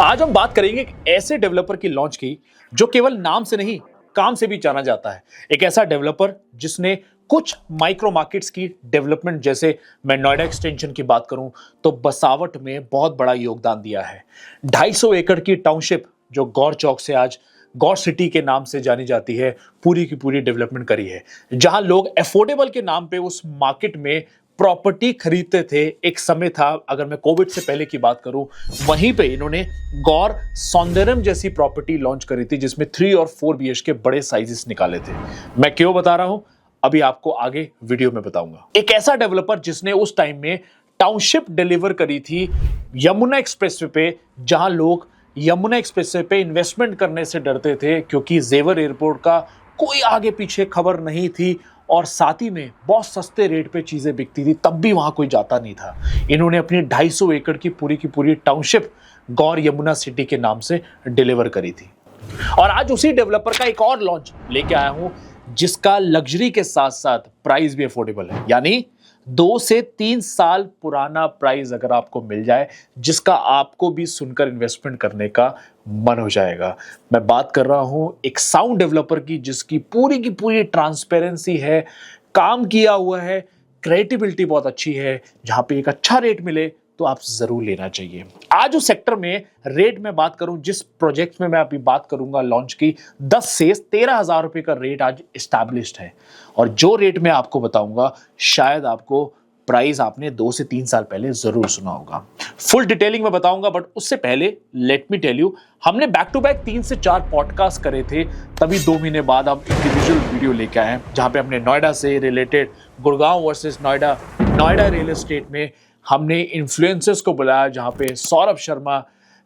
आज हम बात करेंगे एक ऐसे डेवलपर की लॉन्च की जो केवल नाम से नहीं काम से भी जाना जाता है। एक ऐसा डेवलपर जिसने कुछ माइक्रो मार्केट्स की डेवलपमेंट, जैसे मैं नोएडा एक्सटेंशन की बात करूं तो बसावट में बहुत बड़ा योगदान दिया है। 250 एकड़ की टाउनशिप जो गौर चौक से आज गौर सिटी के नाम से जानी जाती है, पूरी की पूरी डेवलपमेंट करी है, जहां लोग अफोर्डेबल के नाम पे उस मार्केट में प्रॉपर्टी खरीदते थे। एक समय था, अगर मैं कोविड से पहले की बात करूं, वहीं पे इन्होंने गौर सौंदर्यम जैसी प्रॉपर्टी लॉन्च करी थी जिसमें 3 और 4 बीएच के बड़े साइजेस निकाले थे। मैं क्यों बता रहा हूं, अभी आपको आगे वीडियो में बताऊंगा। एक ऐसा डेवलपर जिसने उस टाइम में टाउनशिप डिलीवर करी थी यमुना एक्सप्रेसवे पे, जहां लोग यमुना एक्सप्रेसवे पे इन्वेस्टमेंट करने से डरते थे क्योंकि जेवर एयरपोर्ट का कोई आगे पीछे खबर नहीं थी और साथ ही में बहुत सस्ते रेट पे चीजें बिकती थी, तब भी वहां कोई जाता नहीं था। इन्होंने अपनी 250 एकड़ की पूरी टाउनशिप गौर यमुना सिटी के नाम से डिलीवर करी थी। और आज उसी डेवलपर का एक और लॉन्च लेके आया हूं जिसका लग्जरी के साथ साथ प्राइस भी अफोर्डेबल है। यानी 2 से 3 साल पुराना प्राइस अगर आपको मिल जाए, जिसका आपको भी सुनकर इन्वेस्टमेंट करने का मन हो जाएगा। मैं बात कर रहा हूं एक साउंड डेवलपर की जिसकी पूरी की पूरी ट्रांसपेरेंसी है, काम किया हुआ है, क्रिएटिविटी बहुत अच्छी है। जहां पे एक अच्छा रेट मिले तो आप जरूर लेना चाहिए। आज उस सेक्टर में रेट में बात करूं, जिस प्रोजेक्ट में मैं अभी बात करूंगा लॉन्च की, 10 से 13,000 रुपए का रेट आज एस्टैब्लिश्ड है। और जो रेट मैं आपको बताऊंगा, शायद आपको प्राइस आपने 2 से 3 साल पहले जरूर सुना होगा। फुल डिटेलिंग में बताऊंगा, बट उससे पहले लेट मी टेल यू, हमने बैक टू बैक 3 से 4 पॉडकास्ट करे थे, तभी 2 महीने बाद हम इंडिविजुअल वीडियो लेके आए हैं जहां पे हमने नोएडा से related Gurgaon versus Noida, Noida real estate में हमने इन्फ्लुएंसर्स को बुलाया, जहां पे सौरभ शर्मा,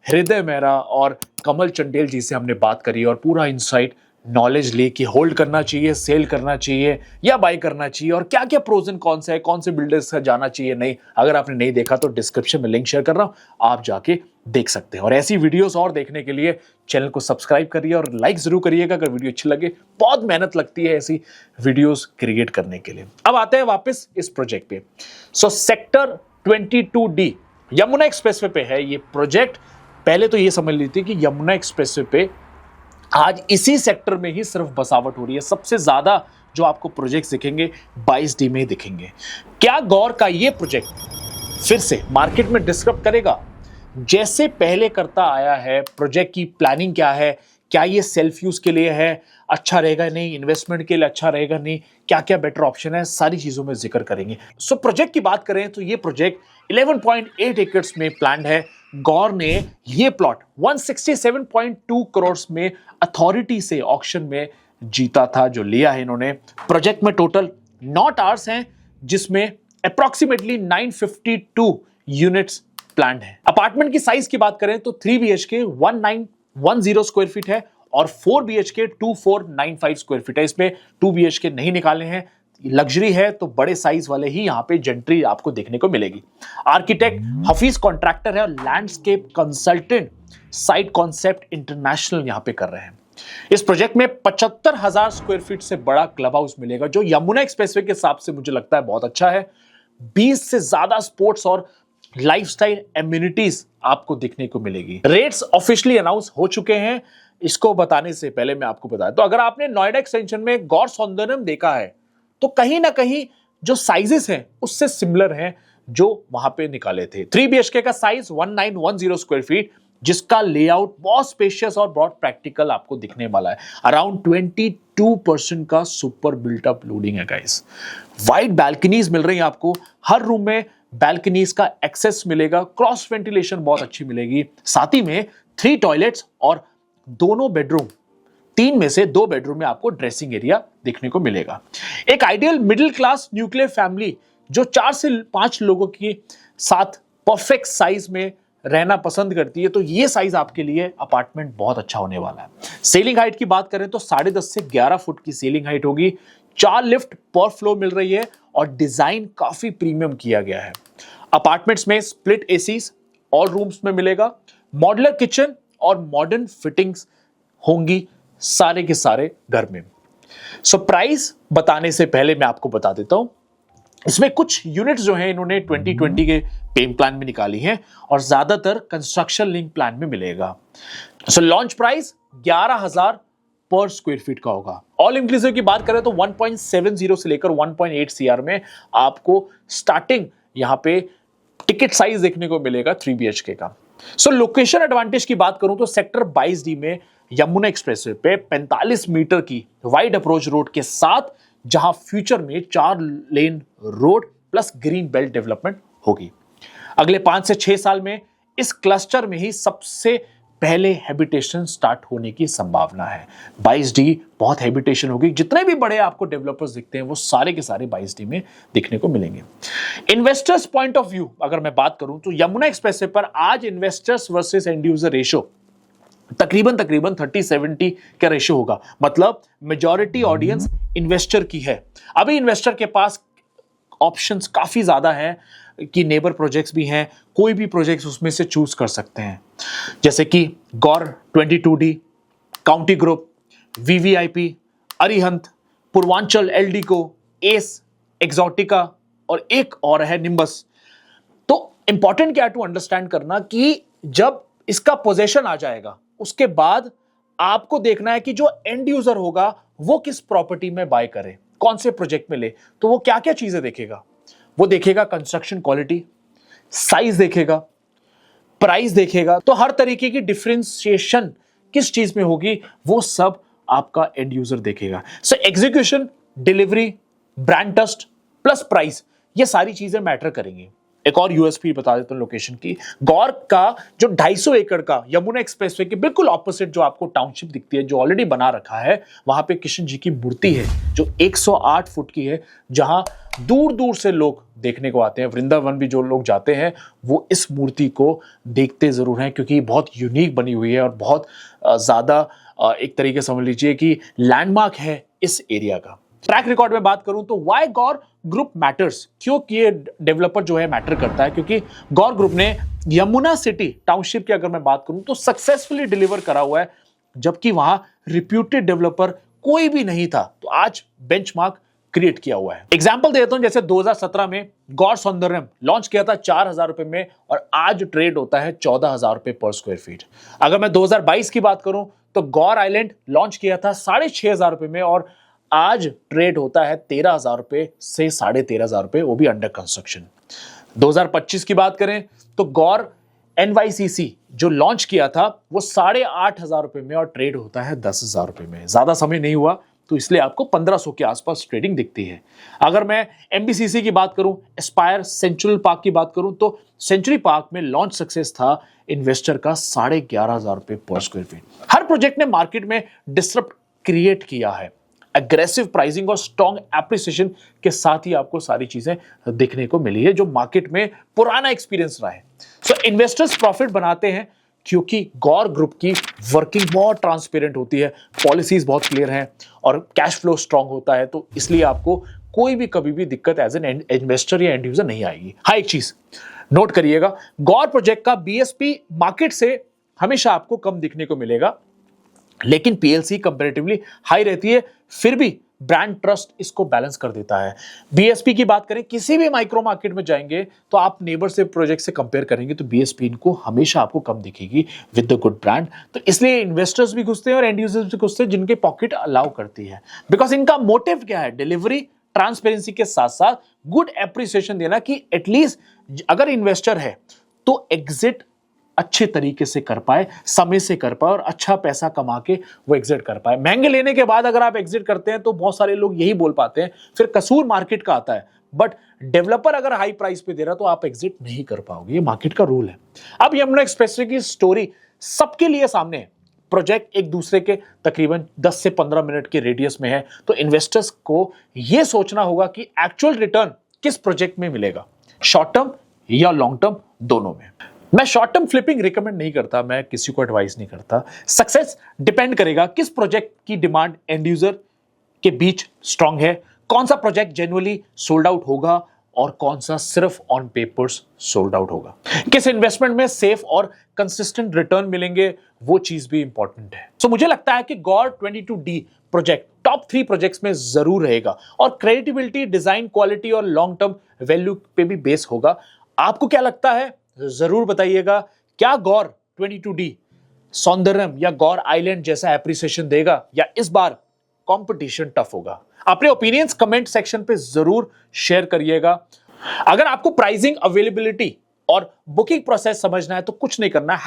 हृदय मेहरा और कमल चंडेल जी से हमने बात करी और पूरा इनसाइट नॉलेज ली कि होल्ड करना चाहिए, सेल करना चाहिए या बाय करना चाहिए, और क्या क्या प्रोज एंड कॉन्स है, कौन से बिल्डर्स से जाना चाहिए नहीं। अगर आपने नहीं देखा तो डिस्क्रिप्शन में लिंक शेयर कर रहा हूं, आप जाके देख सकते हैं। और ऐसी वीडियोस और देखने के लिए चैनल को सब्सक्राइब करिए और लाइक जरूर करिएगा अगर वीडियो अच्छी लगे। बहुत मेहनत लगती है ऐसी वीडियोस क्रिएट करने के लिए। अब आते हैं वापस इस प्रोजेक्ट पे। सो सेक्टर 22D यमुना एक्सप्रेसवे पे है ये प्रोजेक्ट। पहले तो ये समझ लीजिए कि यमुना एक्सप्रेसवे पे आज इसी सेक्टर में ही सिर्फ बसावट हो रही है। सबसे ज्यादा जो आपको प्रोजेक्ट्स दिखेंगे 22D में ही दिखेंगे। क्या गौर का ये प्रोजेक्ट फिर से मार्केट में डिस्टर्ब करेगा जैसे पहले करता आया है? प्रोजेक्ट की प्लानिंग क्या है? क्या ये सेल्फ यूज के लिए है, अच्छा रहेगा नहीं, इन्वेस्टमेंट के लिए अच्छा रहेगा नहीं, क्या क्या बेटर ऑप्शन है, सारी चीजों में जिक्र करेंगे। सो प्रोजेक्ट की बात करें तो ये प्रोजेक्ट 11.8 एकर्स में प्लान्ड है। गौर ने ये प्लॉट 167.2 करोड़ में अथॉरिटी से ऑक्शन में जीता था, जो लिया है इन्होंने। प्रोजेक्ट में टोटल 9 टावर्स हैं जिसमें अप्रोक्सीमेटली 952 यूनिट्स प्लान्ड है। अपार्टमेंट की साइज की बात करें तो 3 BHK 1910 स्क्वायर फीट है और 4 BHK 2495 स्क्वायर फीट है। इसमें 2 BHK नहीं निकाले हैं, लग्जरी है तो बड़े साइज वाले ही यहां पे जेंट्री आपको देखने को मिलेगी। आर्किटेक्ट हफीज कॉन्ट्रैक्टर है और landscape consultant site concept international यहां पे कर रहे हैं। इस प्रोजेक्ट में 75,000 स्क्वायर फीट से बड़ा क्लब हाउस मिलेगा, जो यमुना एक्सप्रेसवे के हिसाब से मुझे लगता है बहुत अच्छा है। 20 से ज्यादा स्पोर्ट्स और लाइफस्टाइल एम्यूनिटीज आपको देखने को मिलेगी। रेट्स ऑफिशियली अनाउंस हो चुके हैं। इसको बताने से पहले मैं आपको बताया तो अगर आपने नोएडा एक्सटेंशन में गौर सौंदर्यम देखा है तो कहीं ना कहीं जो साइजेस हैं उससे सिमिलर हैं जो वहां पे निकाले थे। 3 BHK का साइज 1910 स्क्वायर फीट, जिसका लेआउट बहुत स्पेशियस और बहुत प्रैक्टिकल आपको दिखने वाला है। अराउंड 22% का सुपर बिल्टअप लोडिंग है गाइस। वाइड बैल्कनीज मिल रही है आपको, हर रूम में बैल्कनीज का एक्सेस मिलेगा, क्रॉस वेंटिलेशन बहुत अच्छी मिलेगी। साथ ही में 3 टॉयलेट्स और दोनों बेडरूम, 3 में से 2 बेडरूम में आपको ड्रेसिंग एरिया देखने को मिलेगा। एक ideal middle class nuclear family जो 4 से 5 लोगों के साथ परफेक्ट साइज में रहना पसंद करती है, तो ये साइज आपके लिए अपार्टमेंट बहुत अच्छा होने वाला है। सेलिंग हाइट की बात करें तो 10.5 से 11 फुट की सेलिंग हाइट होगी। 4 लिफ्ट पर फ्लोर मिल रही है और डिजाइन काफी प्रीमियम किया गया है। अपार्टमेंट्स में स्प्लिट एसीज ऑल रूम्स में मिलेगा, मॉड्यूलर किचन और मॉडर्न फिटिंग्स होंगी सारे के सारे घर में। सो प्राइस बताने से पहले मैं आपको बता देता हूं इसमें कुछ यूनिट्स जो हैं इन्होंने 2020 के पेम प्लान में निकाली हैं और ज्यादातर कंस्ट्रक्शन लिंक प्लान में मिलेगा। सो लॉन्च प्राइस 11,000 पर स्क्वायर फीट का होगा। ऑल इंक्लूसिव की बात करें तो 1.70 से लेकर 1.8 सीआर में आपको स्टार्टिंग यहां पे टिकट साइज देखने को मिलेगा 3 BHK का। सो लोकेशन एडवांटेज की बात करूं तो सेक्टर 22D में यमुना एक्सप्रेसवे पे 45 मीटर की वाइड अप्रोच रोड के साथ, जहां फ्यूचर में 4 lane road plus green belt development होगी। अगले 5 से 6 साल में इस क्लस्टर में ही सबसे पहले हैबिटेशन स्टार्ट होने की संभावना है। 22D बहुत हैबिटेशन होगी। जितने भी बड़े आपको डेवलपर्स दिखते हैं वो सारे के सारे 22D में दिखने को मिलेंगे। इन्वेस्टर्स पॉइंट ऑफ व्यू अगर मैं बात करूं तो यमुना एक्सप्रेसवे पर आज investors versus and user ratio तकरीबन 30-70 का रेशियो होगा। मतलब मेजॉरिटी ऑडियंस इन्वेस्टर की है। अभी इन्वेस्टर के पास ऑप्शंस काफी ज्यादा हैं कि नेबर प्रोजेक्ट्स भी हैं, कोई भी प्रोजेक्ट्स उसमें से चूज कर सकते हैं, जैसे कि गौर 22D, county group, VVIP, Arihant, Purvanchal Eldeco, S, Exotica और एक और है निम्बस। तो इंपॉर्टेंट क्या टू अंडरस्टैंड करना कि जब इसका पोजेशन आ जाएगा उसके बाद आपको देखना है कि जो एंड यूजर होगा वो किस प्रॉपर्टी में बाय करे, कौन से प्रोजेक्ट में ले। तो वो क्या क्या चीजें देखेगा, वो देखेगा कंस्ट्रक्शन क्वालिटी, साइज देखेगा, प्राइस देखेगा। तो हर तरीके की डिफरेंशिएशन किस चीज में होगी वो सब आपका एंड यूजर देखेगा। So execution, delivery, brand trust plus price, ये सारी चीजें मैटर करेंगी। एक और यूएसपी बता देता हूं लोकेशन की। गौर का जो 250 एकड़ का यमुना एक्सप्रेसवे के बिल्कुल ऑपोजिट जो आपको टाउनशिप दिखती है, जो ऑलरेडी बना रखा है, वहां पे किशन जी की मूर्ति है जो 108 फुट की है, जहां दूर दूर से लोग देखने को आते हैं। वृंदावन भी जो लोग जाते हैं वो इस मूर्ति को देखते जरूर हैं, क्योंकि बहुत यूनिक बनी हुई है और बहुत ज्यादा एक तरीके समझ लीजिए कि लैंडमार्क है इस एरिया का। ट्रैक रिकॉर्ड में बात करूं तो वाई गौर ग्रुप मैटर्स, क्यों ये डेवलपर जो है मैटर करता है, क्योंकि गौर ग्रुप ने यमुना सिटी टाउनशिप की अगर मैं बात करूं तो सक्सेसफुली डिलीवर करा हुआ है, जबकि वहां रिप्यूटेड डेवलपर कोई भी नहीं था। तो आज बेंचमार्क क्रिएट किया हुआ है। एग्जांपल देता हूं, जैसे 2017 में गौर सौंदर्यम लॉन्च किया था 4,000 रुपए में और आज ट्रेड होता है 14,000 रुपए पर स्क्वायर फीट। अगर मैं 2022 की बात करूं तो गौर आइलैंड लॉन्च किया था 6,500 रुपए में और आज ट्रेड होता है 13,000 रुपए से 13,500 रुपए, वो भी अंडर कंस्ट्रक्शन। 2025 की बात करें तो गौर NYCC जो लॉन्च किया था वो 8,500 रुपए में और ट्रेड होता है 10,000 रुपए में। ज्यादा समय नहीं हुआ तो इसलिए आपको 1,500 के आसपास ट्रेडिंग दिखती है। अगर मैं MBCC की बात करूं, एस्पायर सेंचुरल पार्क की बात करूं तो सेंचुरी पार्क में लॉन्च सक्सेस था इन्वेस्टर का 11,500 रुपए पर स्क्वायर फीट। हर प्रोजेक्ट ने मार्केट में डिसरप्ट क्रिएट किया है। एग्रेसिव प्राइसिंग और स्ट्रॉन्ग एप्रिसिएशन के साथ ही आपको सारी चीजें देखने को मिली है, जो मार्केट में पुराना एक्सपीरियंस रहा है। सो इन्वेस्टर्स प्रॉफिट बनाते हैं क्योंकि गौर ग्रुप की वर्किंग बहुत ट्रांसपेरेंट होती है, पॉलिसीज बहुत क्लियर हैं और कैश फ्लो स्ट्रांग होता है। तो इसलिए आपको कोई भी कभी भी दिक्कत एज एन इन्वेस्टर या एंड यूजर नहीं आएगी। हाँ, एक चीज नोट करिएगा, गौर प्रोजेक्ट का BSP मार्केट से हमेशा आपको कम दिखने को मिलेगा, लेकिन PLC कंपैरेटिवली हाई रहती है, फिर भी ब्रांड ट्रस्ट इसको बैलेंस कर देता है। BSP की बात करें, किसी भी माइक्रो मार्केट में जाएंगे तो आप नेबर से प्रोजेक्ट से कंपेयर करेंगे तो BSP इनको हमेशा आपको कम दिखेगी विद द गुड ब्रांड। तो इसलिए इन्वेस्टर्स भी घुसते हैं और एंड यूजर्स भी घुसते हैं जिनके पॉकेट अलाउ करती है, बिकॉज इनका मोटिव क्या है, डिलीवरी ट्रांसपेरेंसी के साथ साथ गुड एप्रिसिएशन देना, कि एटलीस्ट अगर इन्वेस्टर है तो एग्जिट अच्छे तरीके से कर पाए, समय से कर पाए और अच्छा पैसा कमा के वो एग्जिट कर पाए। महंगे लेने के बाद अगर आप एग्जिट करते हैं तो बहुत सारे लोग यही बोल पाते हैं, फिर कसूर मार्केट का आता है। बट डेवलपर अगर हाई प्राइस पे दे रहा तो आप एग्जिट नहीं कर पाओगे, ये मार्केट का रूल है। अब यमुना एक्सप्रेसवे की स्टोरी सबके लिए सामने है। प्रोजेक्ट एक दूसरे के तकरीबन 10 से 15 मिनट के रेडियस में है, तो इन्वेस्टर्स को यह सोचना होगा कि एक्चुअल रिटर्न किस प्रोजेक्ट में मिलेगा, शॉर्ट टर्म या लॉन्ग टर्म, दोनों में। मैं शॉर्ट टर्म फ्लिपिंग रिकमेंड नहीं करता, मैं किसी को एडवाइस नहीं करता। सक्सेस डिपेंड करेगा किस प्रोजेक्ट की डिमांड एंड यूजर के बीच स्ट्रांग है, कौन सा प्रोजेक्ट जेन्युइनली सोल्ड आउट होगा और कौन सा सिर्फ ऑन पेपर्स सोल्ड आउट होगा, किस इन्वेस्टमेंट में सेफ और कंसिस्टेंट रिटर्न मिलेंगे, वो चीज भी इंपॉर्टेंट है। सो मुझे लगता है कि गौर 22D प्रोजेक्ट टॉप 3 प्रोजेक्ट्स में जरूर रहेगा और क्रेडिबिलिटी, डिजाइन, क्वालिटी और लॉन्ग टर्म वैल्यू पे भी बेस होगा। आपको क्या लगता है जरूर बताइएगा। क्या गौर 22D सौंदर्यम या गौर आइलैंड जैसा एप्रिसिएशन देगा या इस बार कंपटीशन टफ होगा? अपने ओपिनियंस कमेंट सेक्शन पे जरूर शेयर करिएगा। अगर आपको प्राइसिंग, अवेलेबिलिटी और बुकिंग प्रोसेस समझना है तो कुछ नहीं करना,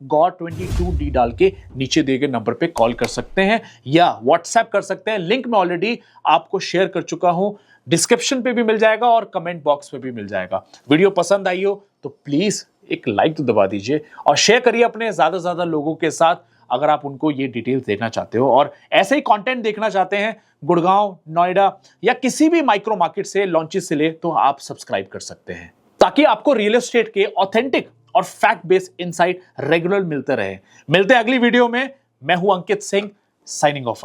#GOR22D डाल के नीचे दिए गए नंबर पे कॉल कर सकते हैं या व्हाट्सएप कर सकते हैं। लिंक मैं ऑलरेडी आपको शेयर कर चुका हूं, डिस्क्रिप्शन पे भी मिल जाएगा और कमेंट बॉक्स में भी मिल जाएगा। वीडियो पसंद आई हो तो प्लीज एक लाइक तो दबा दीजिए और शेयर करिए अपने ज्यादा से ज्यादा लोगों के साथ अगर आप उनको ये डिटेल्स देना चाहते हो और ऐसे ही कंटेंट देखना चाहते हैं गुड़गांव, नोएडा या किसी भी माइक्रो मार्केट से लॉन्चेस से ले तो आप सब्सक्राइब कर सकते हैं ताकि आपको रियल एस्टेट के ऑथेंटिक और फैक्ट बेस्ड इनसाइट रेगुलर मिलते रहे। मिलते हैं अगली वीडियो में। मैं हूं अंकित सिंह, साइनिंग ऑफ।